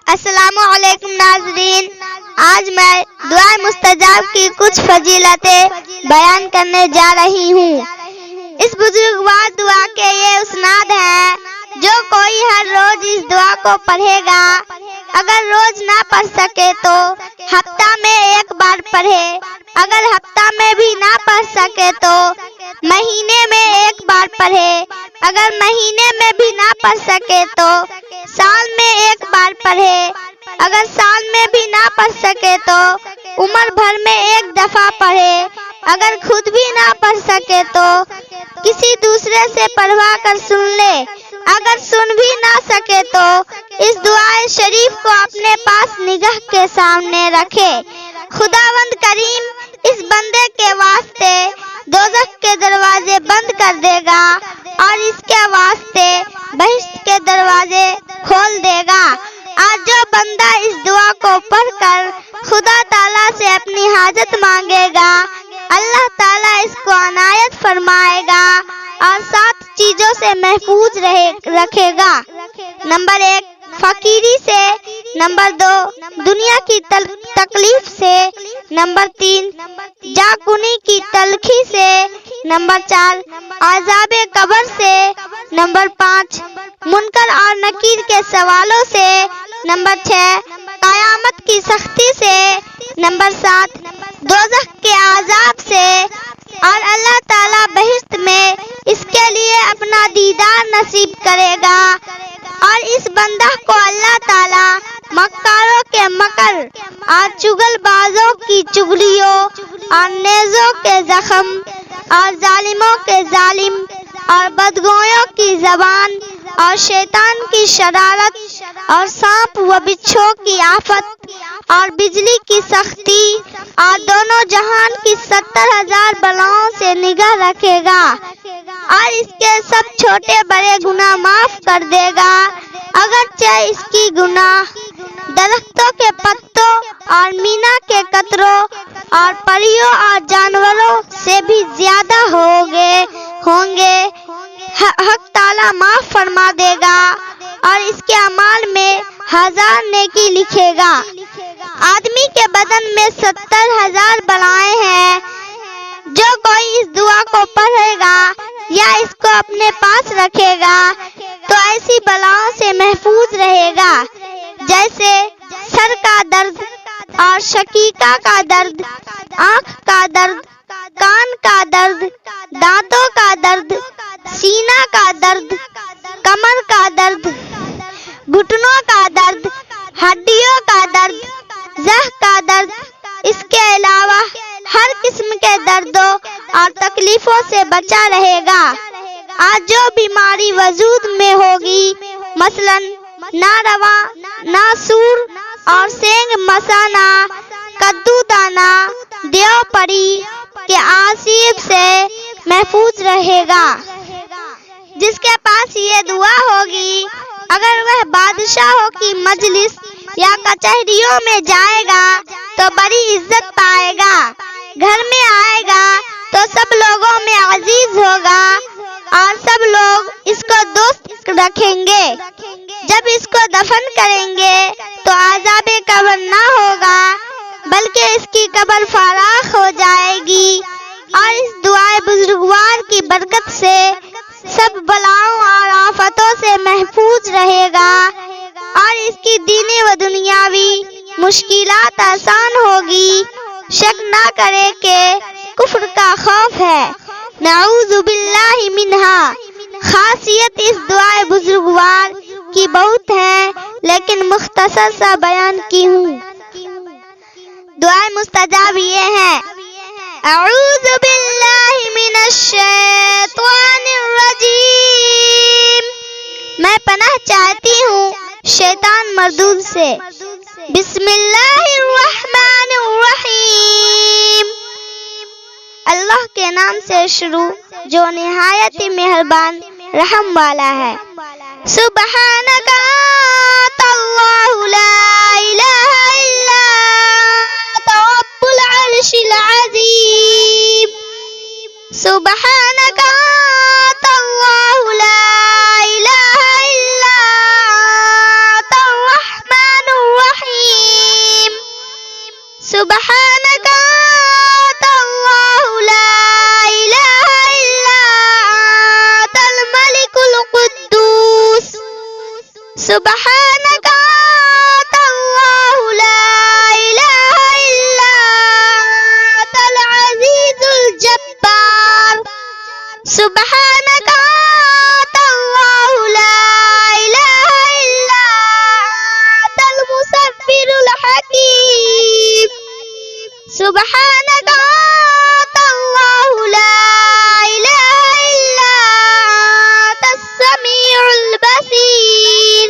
السلام علیکم ناظرین، آج میں دعا مستجاب کی کچھ فضیلتیں بیان کرنے جا رہی ہوں۔ اس بزرگوار دعا کے یہ اسناد ہیں، جو کوئی ہر روز اس دعا کو پڑھے گا، اگر روز نہ پڑھ سکے تو ہفتہ میں ایک بار پڑھے، اگر ہفتہ میں بھی نہ پڑھ سکے تو مہینے میں ایک بار پڑھے، اگر مہینے میں بھی نہ پڑھ سکے تو سال میں ایک بار پڑھے، اگر سال میں بھی نہ پڑھ سکے تو عمر بھر میں ایک دفعہ پڑھے، اگر خود بھی نہ پڑھ سکے تو کسی دوسرے سے پڑھوا کر سن لے، اگر سن بھی نہ سکے تو اس دعائے شریف کو اپنے پاس نگاہ کے سامنے رکھے۔ خداوند کریم اس بندے کے واسطے دوزخ کے دروازے بند کر دے گا اور اس کے واسطے بہشت کے دروازے کھول دے گا۔ آج جو بندہ اس دعا کو پڑھ کر خدا تعالیٰ سے اپنی حاجت مانگے گا، اللہ تعالیٰ اس کو عنایت فرمائے گا اور 7 چیزوں سے محفوظ رکھے گا۔ نمبر 1، فقیری سے، نمبر 2، دنیا کی تکلیف سے، نمبر 3، جاکنی کی تلخی سے، نمبر 4، عذاب قبر سے، نمبر 5، منکر اور نکیر کے سوالوں سے، نمبر 6، قیامت کی سختی سے، نمبر 7، دوزخ کے عذاب سے، اور اللہ تعالیٰ بہشت میں اس کے لیے اپنا دیدار نصیب کرے گا، اور اس بندہ کو اللہ تعالیٰ مکاروں کے مکر اور چگل بازوں کی چگلیوں اور نیزوں کے زخم اور ظالموں کے ظالم اور بدگویوں کی زبان اور شیطان کی شرارت اور سانپ و بچھو کی آفت اور بجلی کی سختی اور دونوں جہان کی 70,000 بلاؤں سے نگاہ رکھے گا، اور اس کے سب چھوٹے بڑے گناہ معاف کر دے گا، اگرچہ اس کی گناہ درختوں کے پتوں اور مینا کے قطروں اور پریوں اور جانوروں سے بھی زیادہ ہوں گے۔ حق تعالیٰ معاف فرما دے گا اور اس کے اعمال میں 1000 نیکی لکھے گا۔ آدمی کے بدن میں 70,000 بلائیں ہیں، جو کوئی اس دعا کو پڑھے گا یا اس کو اپنے پاس رکھے گا تو ایسی بلاؤں سے محفوظ رہے گا، جیسے سر کا درد اور شقیقہ کا درد، آنکھ کا درد، کان کا درد، دانتوں کا درد، سینہ کا درد، کمر کا درد، گھٹنوں کا درد، ہڈیوں کا درد، ذہ کا درد۔ اس کے علاوہ ہر قسم کے دردوں اور تکلیفوں سے بچا رہے گا۔ آج جو بیماری وجود میں ہوگی، مثلا ناروا، ناسور اور سینگ مسانا، کدو دانا، دیو پری کے آسیب سے محفوظ رہے گا۔ جس کے پاس یہ دعا ہوگی، اگر وہ بادشاہوں کی مجلس یا کچہریوں میں جائے گا تو بڑی عزت پائے گا، گھر میں آئے گا تو سب لوگوں میں عزیز ہوگا اور سب لوگ اس کو دوست رکھیں گے۔ جب اس کو دفن کریں گے تو عذاب قبر نہ ہوگا، بلکہ اس کی قبر فراخ ہو جائے گی، اور اس دعائے بزرگوار کی برکت سے سب بلاؤں اور آفتوں سے محفوظ رہے گا، اور اس کی دینی و دنیاوی مشکلات آسان ہوگی۔ شک نہ کرے کہ کفر کا خوف ہے، نعوذ باللہ منہا۔ خاصیت اس دعائے بزرگوار کی بہت ہے، لیکن مختصر سا بیان کی ہوں۔ دعائے مستجاب یہ ہے: اعوذ باللہ من الشیطان الرجیم، میں پناہ چاہتی ہوں شیطان مردود سے۔ بسم اللہ الرحمن الرحیم، اللہ کے نام سے شروع جو نہایت ہی مہربان رحم والا ہے۔ سبحانک انت اللہ لا الہ الا انت رب العرش العظیم، سبحانک انت اللہ لا الہ الا انت الرحمن سبحانك أنت الله لا إله إلا أنت الملك القدوس سبحانك أنت الله لا إله إلا أنت العزيز الجبار سبحانك أنت الله لا إله إلا أنت المسبر الحكيم سبحانك أنت الله لا إله إلا أنت السميع البصير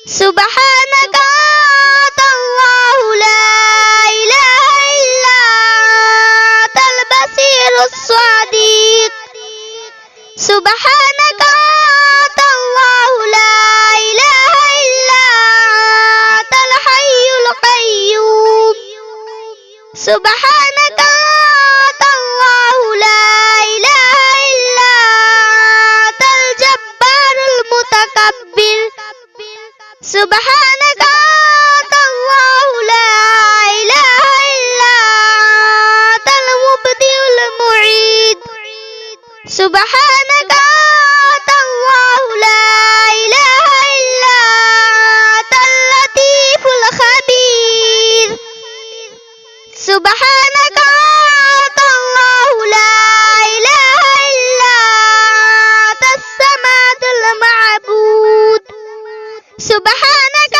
سبحانك أنت الله لا إله إلا أنت البصير الصديق سبحانك أنت الله لا إله إلا أنت الحي القيوم سبحانك أنت الله لا إله إلا أنت الجبار المتكبر سبحانك أنت الله لا إله إلا أنت المبدئ المعيد سبحانك أنت الله لا إله إلا أنت اللطيف الخبير سبحانك أنت الله لا إله إلا أنت الصمد المعبود سبحانك